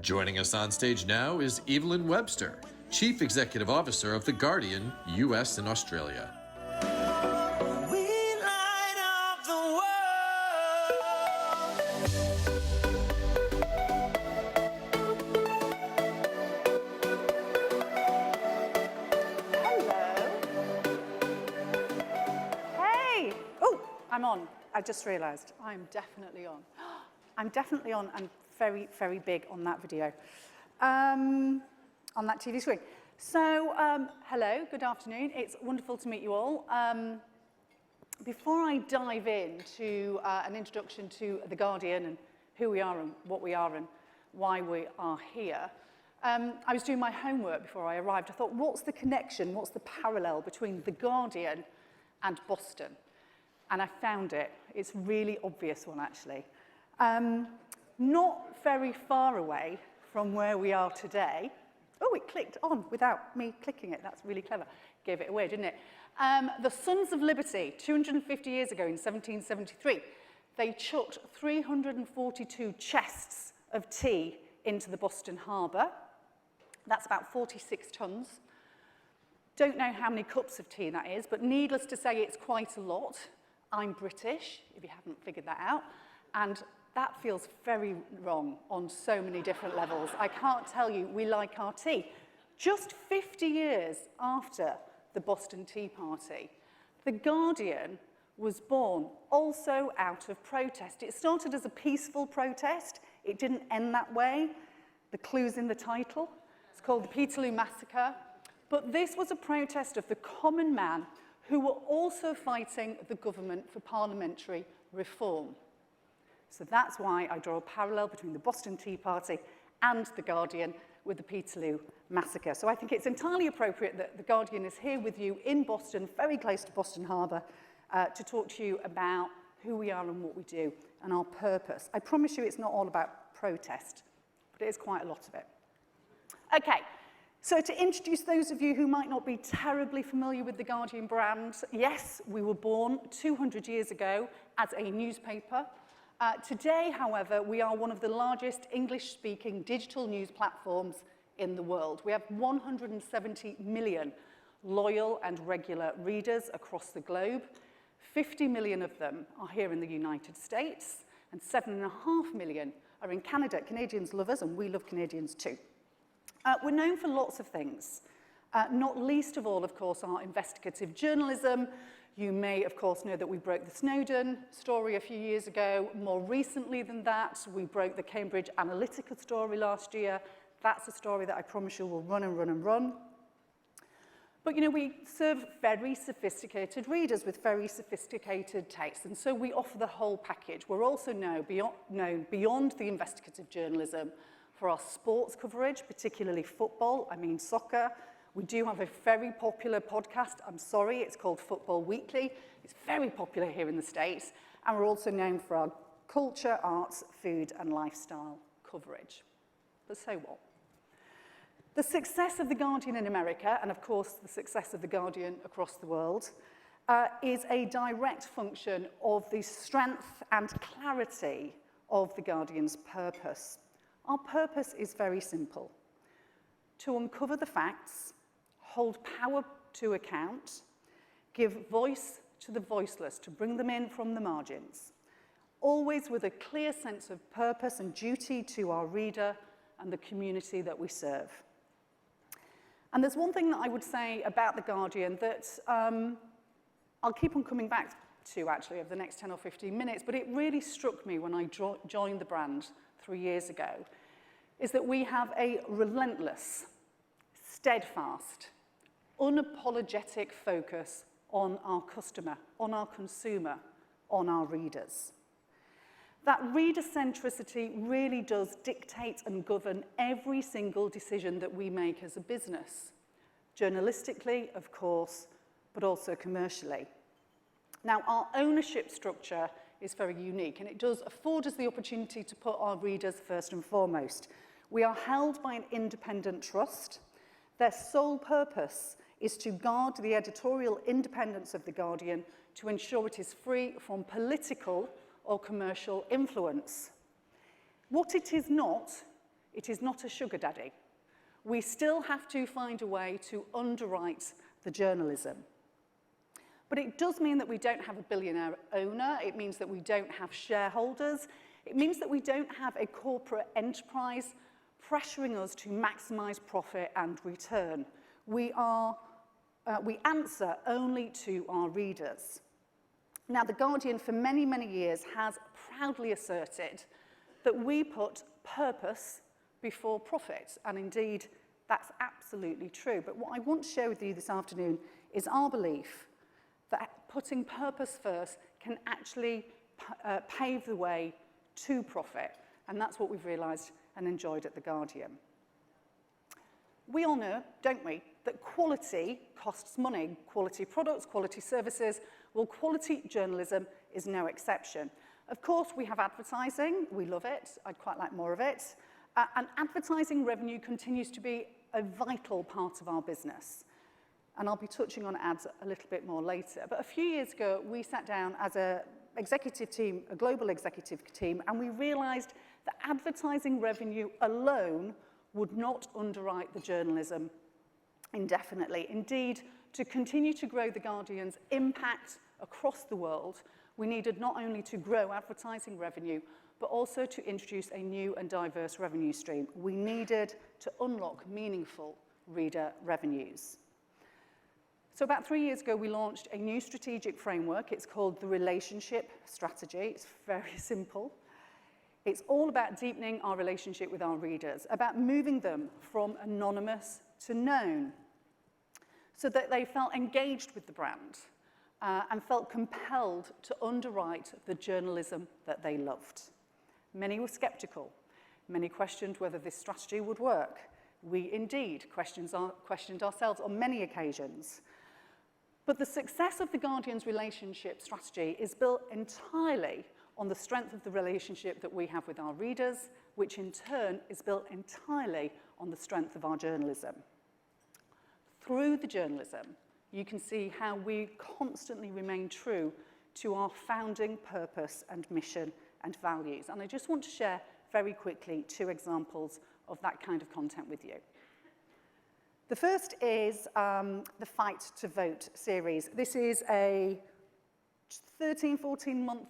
Joining us on stage now is Evelyn Webster, Chief Executive Officer of The Guardian, US and Australia. I'm on. I just realised I'm definitely on. I'm definitely on and very, very big on that video, on that TV screen. So, hello, good afternoon. It's wonderful to meet you all. Before I dive into an introduction to The Guardian and who we are and what we are and why we are here, I was doing my homework before I arrived. I thought, what's the connection, what's the parallel between The Guardian and Boston? And I found it. It's a really obvious one, actually. Not very far away from where we are today. Oh, it clicked on without me clicking it. That's really clever. Gave it away, didn't it? The Sons of Liberty, 250 years ago in 1773, they chucked 342 chests of tea into the Boston Harbour. That's about 46 tons. Don't know how many cups of tea that is, but needless to say, it's quite a lot. I'm British, if you haven't figured that out, and that feels very wrong on so many different levels. I can't tell you we like our tea. Just 50 years after the Boston Tea Party, The Guardian was born also out of protest. It started as a peaceful protest. It didn't end that way. The clue's in the title. It's called the Peterloo Massacre. But this was a protest of the common man who were also fighting the government for parliamentary reform. So that's why I draw a parallel between the Boston Tea Party and The Guardian with the Peterloo Massacre. So I think it's entirely appropriate that The Guardian is here with you in Boston, very close to Boston Harbour, to talk to you about who we are and what we do and our purpose. I promise you it's not all about protest, but it is quite a lot of it. Okay. So to introduce those of you who might not be terribly familiar with the Guardian brand, yes, we were born 200 years ago as a newspaper. Today, however, we are one of the largest English-speaking digital news platforms in the world. We have 170 million loyal and regular readers across the globe. 50 million of them are here in the United States, and 7.5 million are in Canada. Canadians love us, and we love Canadians too. We're known for lots of things, not least of all, of course, our investigative journalism. You may, of course, know that we broke the Snowden story a few years ago. More recently than that, we broke the Cambridge Analytica story last year. That's a story that I promise you will run and run and run. But, you know, we serve very sophisticated readers with very sophisticated tastes, and so we offer the whole package. We're also known beyond the investigative journalism for our sports coverage, particularly football, I mean soccer. We do have a very popular podcast, I'm sorry, it's called Football Weekly. It's very popular here in the States. And we're also known for our culture, arts, food, and lifestyle coverage. But so what? The success of The Guardian in America, and of course the success of The Guardian across the world, is a direct function of the strength and clarity of The Guardian's purpose. Our purpose is very simple: to uncover the facts, hold power to account, give voice to the voiceless, to bring them in from the margins, always with a clear sense of purpose and duty to our reader and the community that we serve. And there's one thing that I would say about The Guardian that I'll keep on coming back to, actually, over the next 10 or 15 minutes, but it really struck me when I joined the brand 3 years ago, is that we have a relentless, steadfast, unapologetic focus on our customer, on our consumer, on our readers. That reader centricity really does dictate and govern every single decision that we make as a business, journalistically, of course, but also commercially. Now, our ownership structure is very unique, and it does afford us the opportunity to put our readers first and foremost. We are held by an independent trust. Their sole purpose is to guard the editorial independence of The Guardian to ensure it is free from political or commercial influence. What it is not It is not a sugar daddy. We still have to find a way to underwrite the journalism. But it does mean that we don't have a billionaire owner. It means that we don't have shareholders. It means that we don't have a corporate enterprise pressuring us to maximize profit and return. We answer only to our readers. Now, The Guardian, for many, many years, has proudly asserted that we put purpose before profit, and indeed, that's absolutely true. But what I want to share with you this afternoon is our belief that putting purpose first can actually pave the way to profit, and that's what we've realised and enjoyed at The Guardian. We all know, don't we, that quality costs money. Quality products, quality services. Well, quality journalism is no exception. Of course, we have advertising. We love it. I'd quite like more of it. And advertising revenue continues to be a vital part of our business. And I'll be touching on ads a little bit more later. But a few years ago, we sat down as an executive team, a global executive team, and we realized that advertising revenue alone would not underwrite the journalism indefinitely. Indeed, to continue to grow The Guardian's impact across the world, we needed not only to grow advertising revenue, but also to introduce a new and diverse revenue stream. We needed to unlock meaningful reader revenues. So about 3 years ago, we launched a new strategic framework. It's called the Relationship Strategy. It's very simple. It's all about deepening our relationship with our readers, about moving them from anonymous to known, so that they felt engaged with the brand and felt compelled to underwrite the journalism that they loved. Many were skeptical. Many questioned whether this strategy would work. We indeed questioned ourselves on many occasions. But the success of The Guardian's relationship strategy is built entirely on the strength of the relationship that we have with our readers, which in turn is built entirely on the strength of our journalism. Through the journalism, you can see how we constantly remain true to our founding purpose and mission and values. And I just want to share very quickly 2 examples of that kind of content with you. The first is the Fight to Vote series. This is a 13, 14-month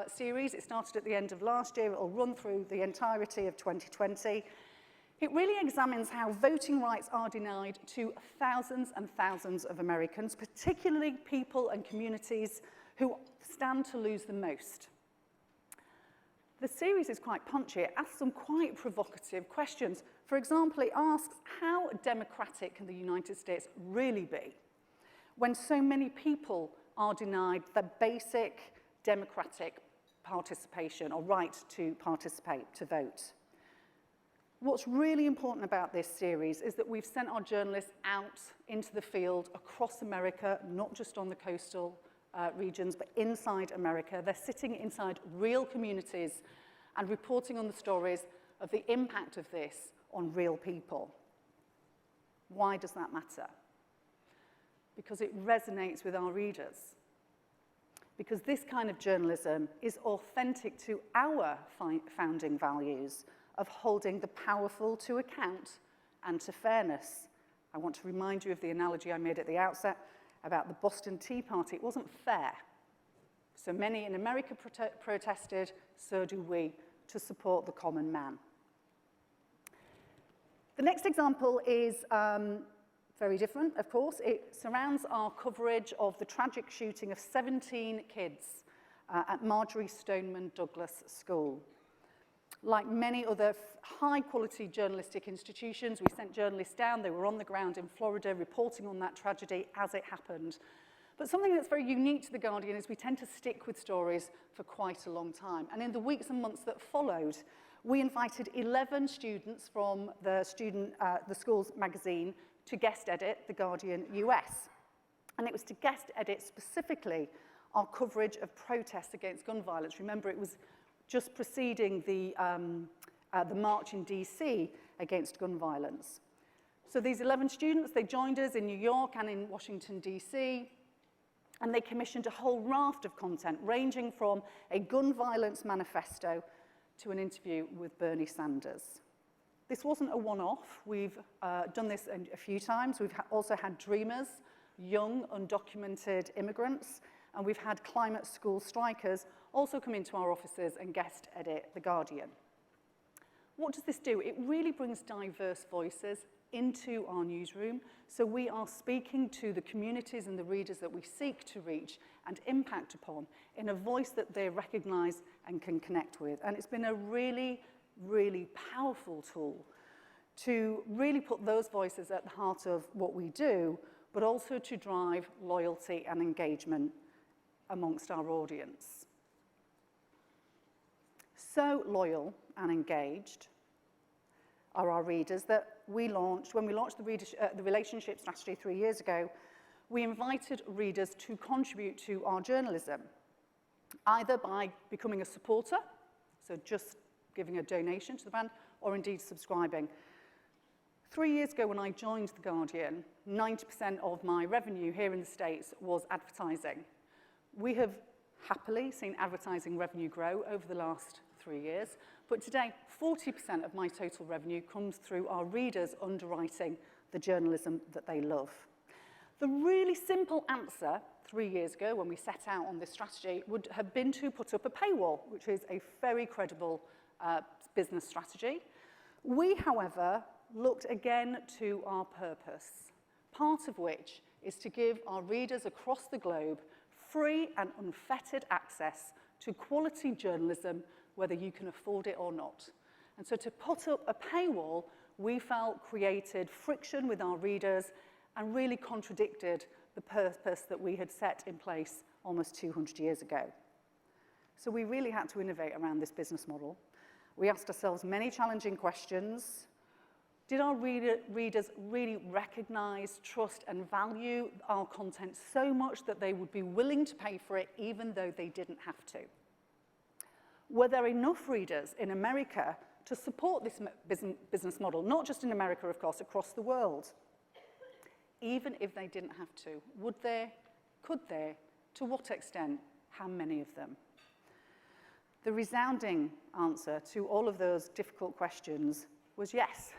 series. It started at the end of last year. It will run through the entirety of 2020. It really examines how voting rights are denied to thousands and thousands of Americans, particularly people and communities who stand to lose the most. The series is quite punchy. It asks some quite provocative questions. For example, it asks, how democratic can the United States really be when so many people are denied the basic democratic participation or right to participate, to vote? What's really important about this series is that we've sent our journalists out into the field across America, not just on the coastal regions, but inside America. They're sitting inside real communities and reporting on the stories of the impact of this on real people. Why does that matter? Because it resonates with our readers. Because this kind of journalism is authentic to our founding values of holding the powerful to account and to fairness. I want to remind you of the analogy I made at the outset about the Boston Tea Party. It wasn't fair. So many in America protested, so do we, to support the common man. The next example is very different, of course. It surrounds our coverage of the tragic shooting of 17 kids at Marjorie Stoneman Douglas School. Like many other high-quality journalistic institutions, we sent journalists down. They were on the ground in Florida reporting on that tragedy as it happened. But something that's very unique to The Guardian is we tend to stick with stories for quite a long time. And in the weeks and months that followed, we invited 11 students from the school's magazine to guest edit The Guardian US. And it was to guest edit specifically our coverage of protests against gun violence. Remember, it was just preceding the march in DC against gun violence. So these 11 students, they joined us in New York and in Washington, DC, and they commissioned a whole raft of content, ranging from a gun violence manifesto to an interview with Bernie Sanders. This wasn't a one-off. We've done this a few times. We've also had dreamers, young, undocumented immigrants, and we've had climate school strikers also come into our offices and guest edit The Guardian. What does this do? It really brings diverse voices into our newsroom, so we are speaking to the communities and the readers that we seek to reach and impact upon in a voice that they recognise and can connect with. And it's been a really, really powerful tool to really put those voices at the heart of what we do, but also to drive loyalty and engagement amongst our audience. So loyal and engaged are our readers that when we launched the relationship strategy 3 years ago, we invited readers to contribute to our journalism, either by becoming a supporter, so just giving a donation to the brand, or indeed subscribing. 3 years ago when I joined The Guardian, 90% of my revenue here in the States was advertising. We have happily seen advertising revenue grow over the last 3 years, but today 40% of my total revenue comes through our readers underwriting the journalism that they love. The really simple answer 3 years ago when we set out on this strategy would have been to put up a paywall, which is a very credible business strategy. We, however, looked again to our purpose, part of which is to give our readers across the globe free and unfettered access to quality journalism, whether you can afford it or not. And so to put up a paywall, we felt created friction with our readers and really contradicted the purpose that we had set in place almost 200 years ago. So we really had to innovate around this business model. We asked ourselves many challenging questions. Did our readers really recognize, trust, and value our content so much that they would be willing to pay for it even though they didn't have to? Were there enough readers in America to support this business model, not just in America, of course, across the world? Even if they didn't have to, would they, could they, to what extent, how many of them? The resounding answer to all of those difficult questions was yes.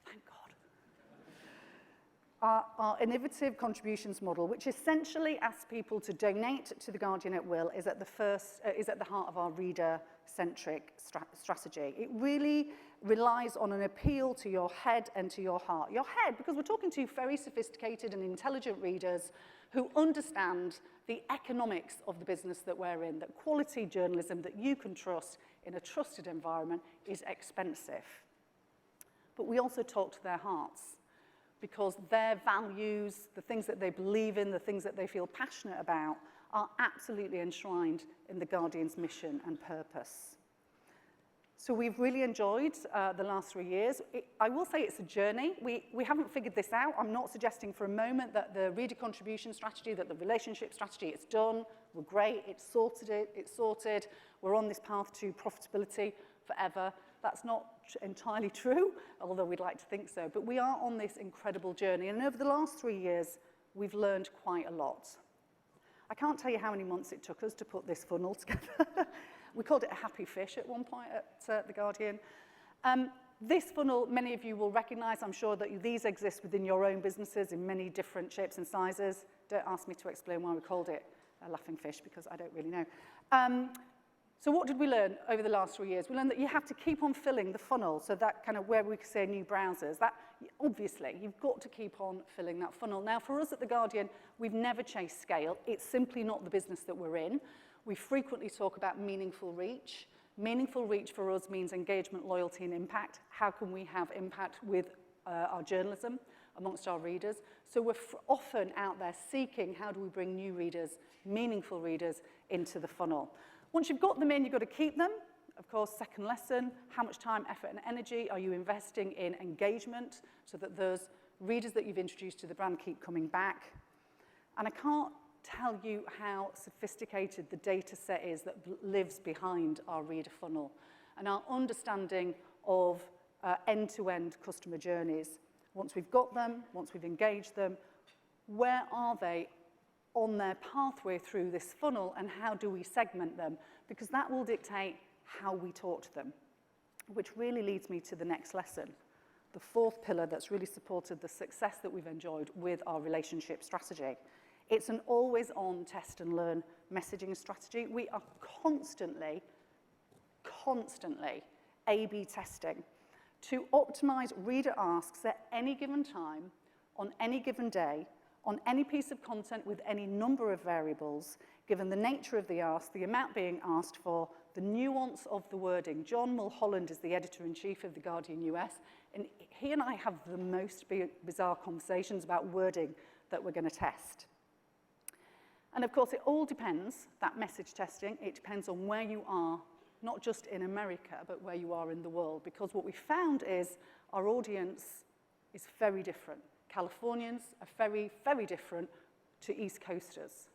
Thank God. Our innovative contributions model, which essentially asks people to donate to The Guardian at will, is at the heart of our reader-centric strategy. It really relies on an appeal to your head and to your heart. Your head, because we're talking to very sophisticated and intelligent readers who understand the economics of the business that we're in, that quality journalism that you can trust in a trusted environment is expensive. But we also talk to their hearts, because their values, the things that they believe in, the things that they feel passionate about, are absolutely enshrined in The Guardian's mission and purpose. So we've really enjoyed the last 3 years. I will say it's a journey. We haven't figured this out. I'm not suggesting for a moment that the reader contribution strategy, that the relationship strategy, it's done, we're great, it's sorted, we're on this path to profitability forever. That's not entirely true, although we'd like to think so. But we are on this incredible journey. And over the last 3 years, we've learned quite a lot. I can't tell you how many months it took us to put this funnel together. We called it a happy fish at one point at The Guardian. This funnel, many of you will recognize. I'm sure that these exist within your own businesses in many different shapes and sizes. Don't ask me to explain why we called it a laughing fish, because I don't really know. So what did we learn over the last 3 years? We learned that you have to keep on filling the funnel, so that kind of where we could say new browsers. That, obviously, you've got to keep on filling that funnel. Now, for us at The Guardian, we've never chased scale. It's simply not the business that we're in. We frequently talk about meaningful reach. Meaningful reach for us means engagement, loyalty, and impact. How can we have impact with our journalism amongst our readers? So we're often out there seeking how do we bring new readers, meaningful readers, into the funnel. Once you've got them in, you've got to keep them. Of course, second lesson, how much time, effort, and energy are you investing in engagement so that those readers that you've introduced to the brand keep coming back? And I can't tell you how sophisticated the data set is that lives behind our reader funnel and our understanding of end-to-end customer journeys. Once we've got them, once we've engaged them, where are they on their pathway through this funnel, and how do we segment them? Because that will dictate how we talk to them. which really leads me to the next lesson, the fourth pillar that's really supported the success that we've enjoyed with our relationship strategy. It's an always-on test and learn messaging strategy. We are constantly A/B testing to optimize reader asks at any given time, on any given day, on any piece of content with any number of variables, given the nature of the ask, the amount being asked for, the nuance of the wording. John Mulholland is the editor-in-chief of The Guardian US, and he and I have the most bizarre conversations about wording that we're going to test. And of course, it all depends, that message testing, it depends on where you are, not just in America, but where you are in the world. Because what we found is our audience is very different. Californians are very, very different to East Coasters.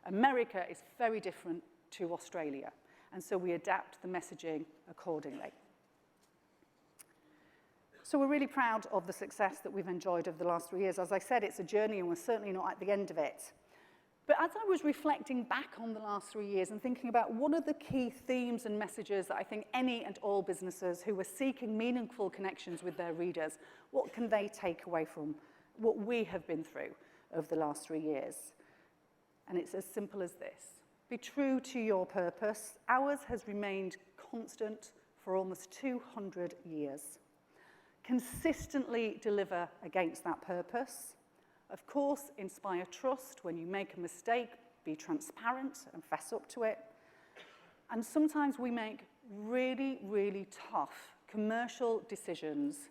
America is very different to Australia. And so we adapt the messaging accordingly. So we're really proud of the success that we've enjoyed over the last 3 years. As I said, it's a journey, and we're certainly not at the end of it. But as I was reflecting back on the last 3 years and thinking about what are the key themes and messages that I think any and all businesses who are seeking meaningful connections with their readers, what can they take away from what we have been through over the last 3 years? And it's as simple as this. Be true to your purpose. Ours has remained constant for almost 200 years. Consistently deliver against that purpose. Of course, inspire trust. When you make a mistake, be transparent and fess up to it. And sometimes we make really, really tough commercial decisions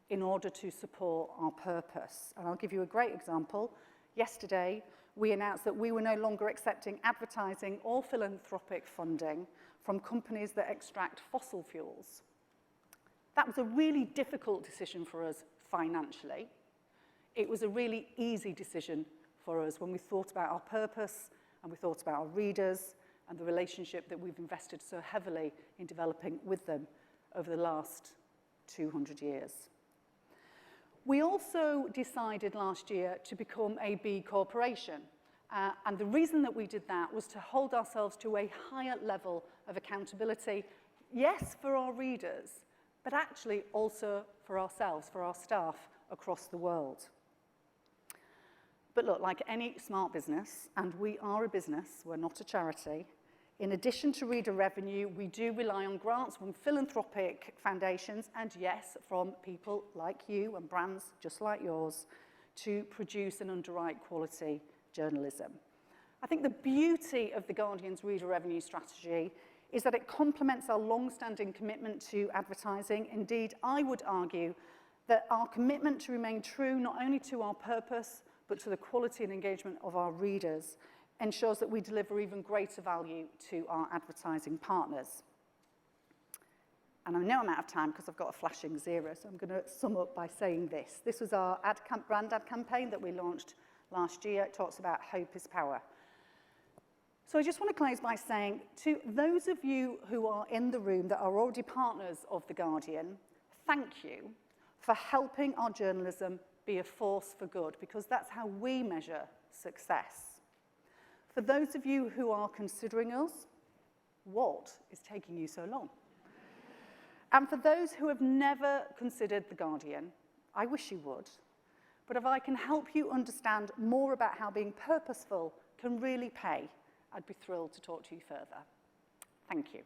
in order to support our purpose. And I'll give you a great example. Yesterday, we announced that we were no longer accepting advertising or philanthropic funding from companies that extract fossil fuels. That was a really difficult decision for us financially. It was a really easy decision for us when we thought about our purpose and we thought about our readers and the relationship that we've invested so heavily in developing with them over the last 200 years. We also decided last year to become a B Corporation. And the reason that we did that was to hold ourselves to a higher level of accountability, yes, for our readers, but actually also for ourselves, for our staff across the world. But look, like any smart business, and we are a business, we're not a charity, in addition to reader revenue, we do rely on grants from philanthropic foundations and, yes, from people like you and brands just like yours to produce and underwrite quality journalism. I think the beauty of The Guardian's reader revenue strategy is that it complements our long-standing commitment to advertising. Indeed, I would argue that our commitment to remain true not only to our purpose, but to the quality and engagement of our readers ensures that we deliver even greater value to our advertising partners. And I know I'm out of time because I've got a flashing 0, so I'm going to sum up by saying this. This was our brand ad campaign that we launched last year. It talks about hope is power. So I just want to close by saying to those of you who are in the room that are already partners of The Guardian, thank you for helping our journalism be a force for good, because that's how we measure success. For those of you who are considering us, what is taking you so long? And for those who have never considered The Guardian, I wish you would. But if I can help you understand more about how being purposeful can really pay, I'd be thrilled to talk to you further. Thank you.